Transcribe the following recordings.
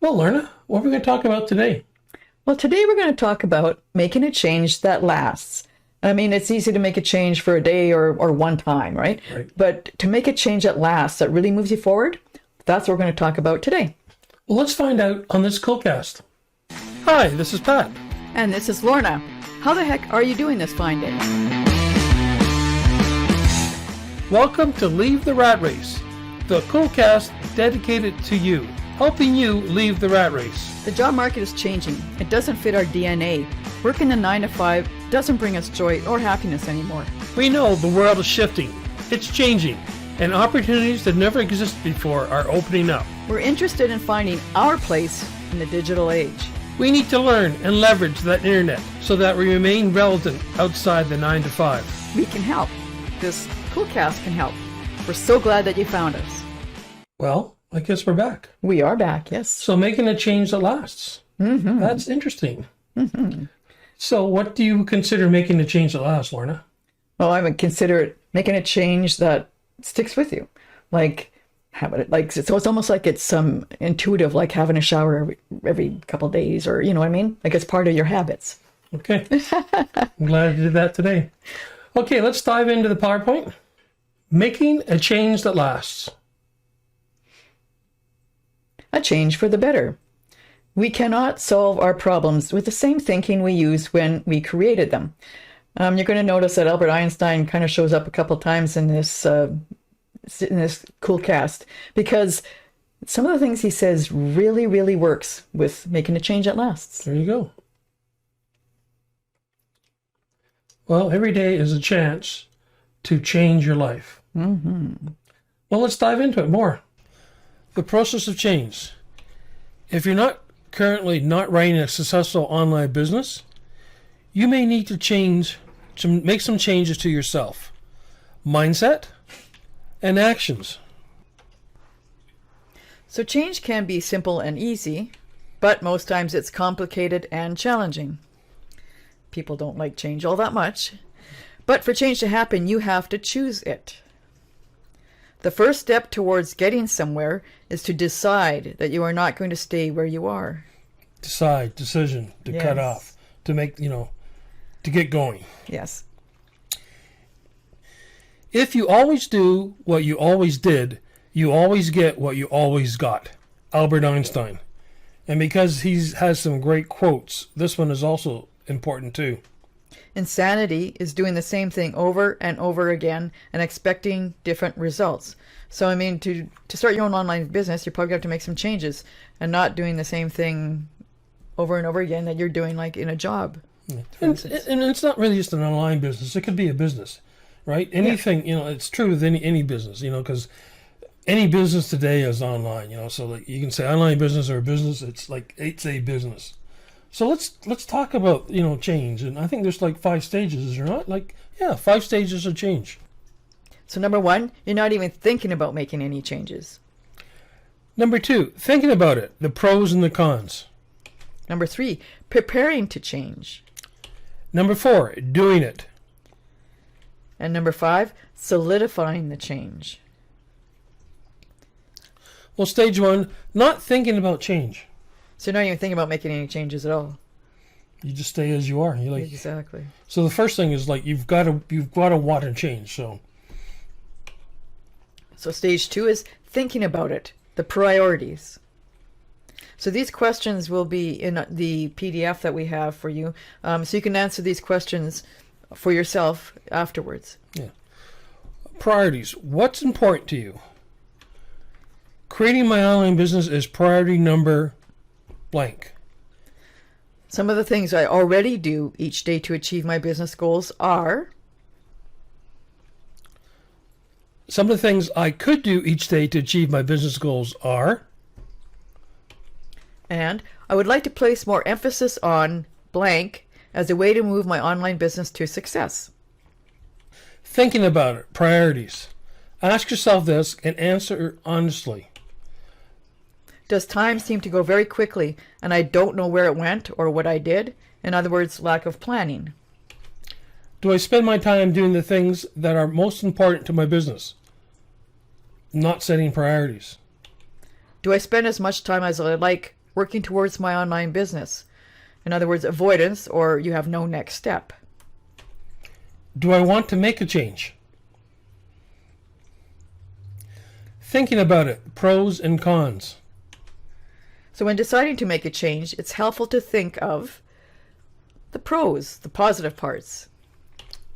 Well, Lorna, what are we going to talk about today? Well, today we're going to talk about making a change that lasts. I mean, it's easy to make a change for a day or one time, right? Right. But to make a change that lasts, that really moves you forward, that's what we're going to talk about today. Well, let's find out on this Coolcast. Hi, this is Pat. And this is Lorna. How the heck are you doing this fine day? Welcome to Leave the Rat Race, the Coolcast dedicated to you, helping you leave the rat race. The job market is changing. It doesn't fit our DNA. Working the 9 to 5 doesn't bring us joy or happiness anymore. We know the world is shifting, it's changing, and opportunities that never existed before are opening up. We're interested in finding our place in the digital age. We need to learn and leverage that internet so that we remain relevant outside the 9 to 5. We can help. This Coolcast can help. We're so glad that you found us. Well, I guess we're back. We are back, yes. So making a change that lasts. Mm-hmm. That's interesting. Mm-hmm. So what do you consider making a change that lasts, Lorna? Well, I would consider it making a change that sticks with you. Like, so it's almost like it's intuitive, like having a shower every couple of days, or you know what I mean? Like it's part of your habits. Okay. I'm glad I did that today. Okay, let's dive into the PowerPoint. Making a change that lasts. A change for the better. We cannot solve our problems with the same thinking we used when we created them. You're going to notice that Albert Einstein kind of shows up a couple times in this Coolcast, because some of the things he says really, really works with making a change that lasts. There you go. Well, every day is a chance to change your life. Mm-hmm. Well, let's dive into it more. The process of change. If you're currently not running a successful online business, you may need to make some changes to yourself, mindset, and actions. So change can be simple and easy, but most times it's complicated and challenging. People don't like change all that much, but for change to happen, you have to choose it. The first step towards getting somewhere is to decide that you are not going to stay where you are. Decision, to cut off, to make, to get going. Yes. If you always do what you always did, you always get what you always got. Albert Einstein. And because he has some great quotes, this one is also important too. Insanity is doing the same thing over and over again and expecting different results. So, I mean, to start your own online business, you probably have to make some changes and not doing the same thing over and over again that you're doing like in a job. Yeah. And it's not really just an online business. It could be a business, right? Anything, it's true with any business, because any business today is online, so like you can say online business or a business, it's a business. So let's talk about, change. And I think there's like 5 stages, is there not? 5 stages of change. So number 1, you're not even thinking about making any changes. Number 2, thinking about it, the pros and the cons. Number 3, preparing to change. Number 4, doing it. And number 5, solidifying the change. Well, stage 1, not thinking about change. So you're not even thinking about making any changes at all. You just stay as you are. Exactly. So the first thing is you've got to want to change. So stage 2 is thinking about it, the priorities. So these questions will be in the PDF that we have for you, so you can answer these questions for yourself afterwards. Yeah. Priorities. What's important to you? Creating my online business is priority number blank. Some of the things I already do each day to achieve my business goals are... Some of the things I could do each day to achieve my business goals are... And I would like to place more emphasis on blank as a way to move my online business to success. Thinking about it, priorities. Ask yourself this and answer honestly. Does time seem to go very quickly and I don't know where it went or what I did? In other words, lack of planning. Do I spend my time doing the things that are most important to my business? Not setting priorities. Do I spend as much time as I like working towards my online business. In other words, avoidance, or you have no next step. Do I want to make a change? Thinking about it, pros and cons. So when deciding to make a change, it's helpful to think of the pros, the positive parts.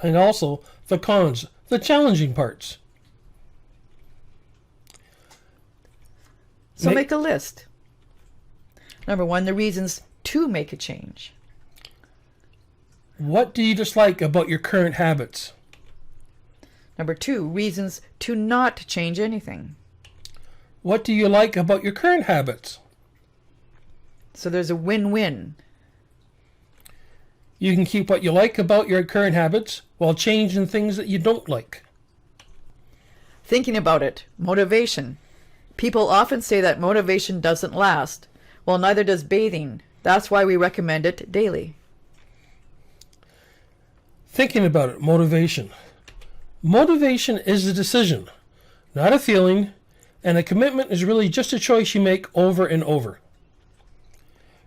And also the cons, the challenging parts. So make a list. Number 1, the reasons to make a change. What do you dislike about your current habits? Number 2, reasons to not change anything. What do you like about your current habits? So there's a win-win. You can keep what you like about your current habits while changing things that you don't like. Thinking about it, motivation. People often say that motivation doesn't last. Well, neither does bathing. That's why we recommend it daily. Thinking about it, motivation. Motivation is a decision, not a feeling, and a commitment is really just a choice you make over and over.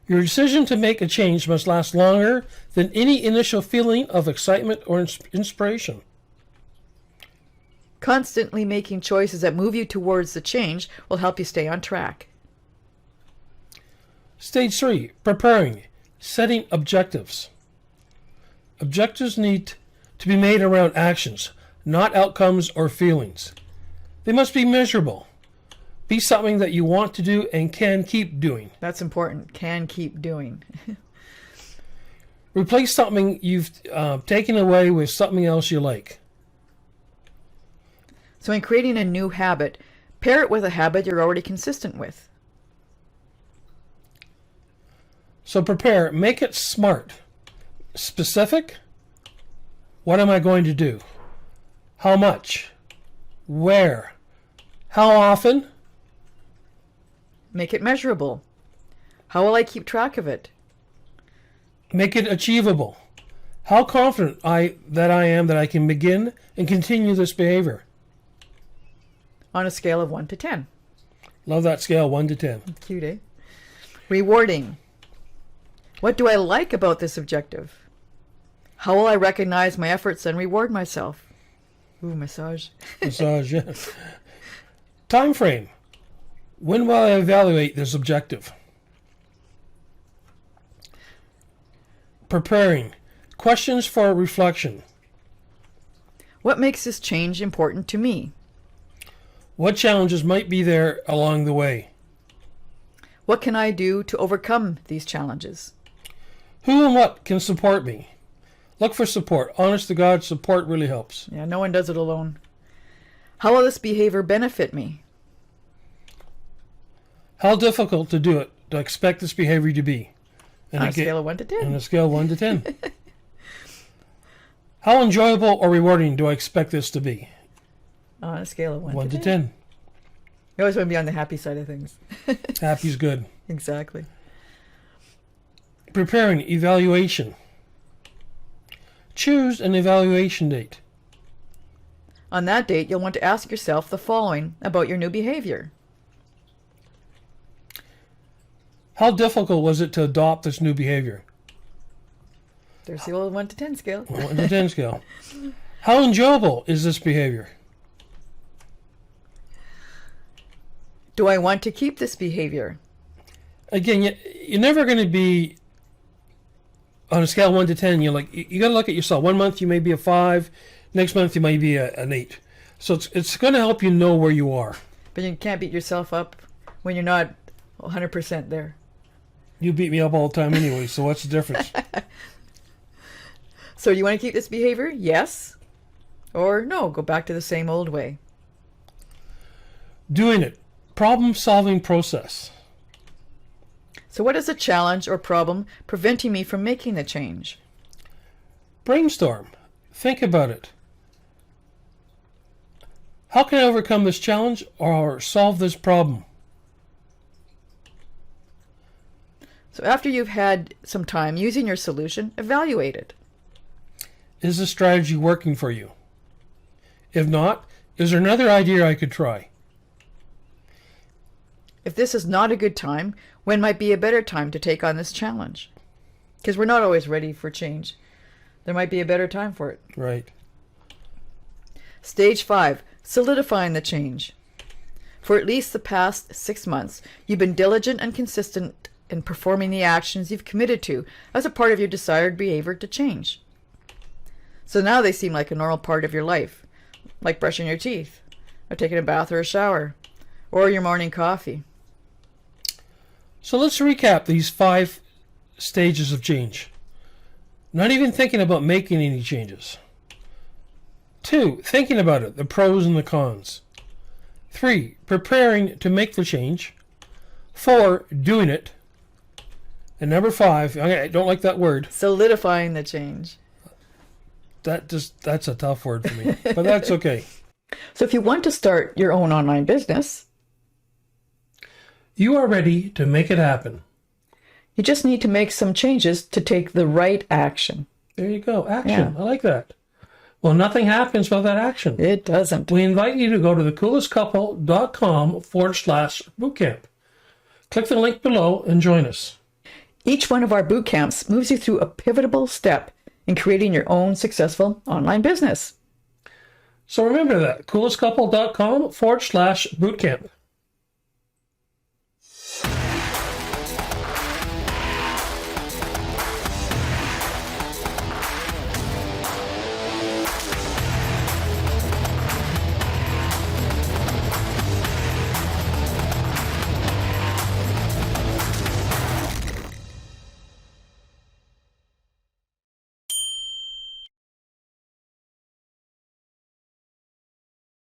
Your decision to make a change must last longer than any initial feeling of excitement or inspiration. Constantly making choices that move you towards the change will help you stay on track. Stage 3, preparing, setting objectives. Objectives need to be made around actions, not outcomes or feelings. They must be measurable. Be something that you want to do and can keep doing. That's important. Can keep doing. Replace something you've taken away with something else you like. So in creating a new habit, pair it with a habit you're already consistent with. So prepare, make it smart. Specific. What am I going to do? How much? Where? How often? Make it measurable. How will I keep track of it? Make it achievable. How confident I am that I can begin and continue this behavior. On a scale of 1 to 10. Love that scale, 1 to 10. Cute, eh? Rewarding. What do I like about this objective? How will I recognize my efforts and reward myself? Ooh, massage. Massage, yeah. Time frame. When will I evaluate this objective? Preparing. Questions for reflection. What makes this change important to me? What challenges might be there along the way? What can I do to overcome these challenges? Who and what can support me? Look for support. Honest to God, support really helps. Yeah, no one does it alone. How will this behavior benefit me? How difficult to do it, to expect this behavior to be? On a scale of 1 to 10. On a scale of 1 to 10. How enjoyable or rewarding do I expect this to be? On a scale of 1 1 to to 10. 10. You always want to be on the happy side of things. Happy's good. Exactly. Preparing, evaluation. Choose an evaluation date. On that date, you'll want to ask yourself the following about your new behavior. How difficult was it to adopt this new behavior? There's the old 1 to 10 scale. 1 to 10 scale. How enjoyable is this behavior? Do I want to keep this behavior? Again, you're never going to be on a scale of 1 to 10. You're like, you got to look at yourself. 1 month you may be a 5. Next month you might be an 8. So it's going to help you know where you are. But you can't beat yourself up when you're not 100% there. You beat me up all the time anyway, so what's the difference? So do you want to keep this behavior? Yes. Or no, go back to the same old way. Doing it. Problem-solving process. So what is a challenge or problem preventing me from making the change? Brainstorm. Think about it. How can I overcome this challenge or solve this problem? So after you've had some time using your solution, evaluate it. Is the strategy working for you? If not, is there another idea I could try? if this is not a good time, when might be a better time to take on this challenge? Because we're not always ready for change. There might be a better time for it. Right. Stage 5, solidifying the change. For at least the past 6 months, you've been diligent and consistent in performing the actions you've committed to as a part of your desired behavior to change. So now they seem like a normal part of your life, like brushing your teeth, or taking a bath or a shower, or your morning coffee. So let's recap these 5 stages of change. Not even thinking about making any changes. 2, thinking about it, the pros and the cons. 3, preparing to make the change. 4, doing it. And number 5, I don't like that word. Solidifying the change. That's a tough word for me, but that's okay. So if you want to start your own online business, You are ready to make it happen. you just need to make some changes to take the right action. There you go. Action. I like that. Well, nothing happens without action. It doesn't. We invite you to go to thecoolestcouple.com/bootcamp. Click the link below and join us. Each one of our boot camps moves you through a pivotal step in creating your own successful online business. So remember that, coolestcouple.com/bootcamp.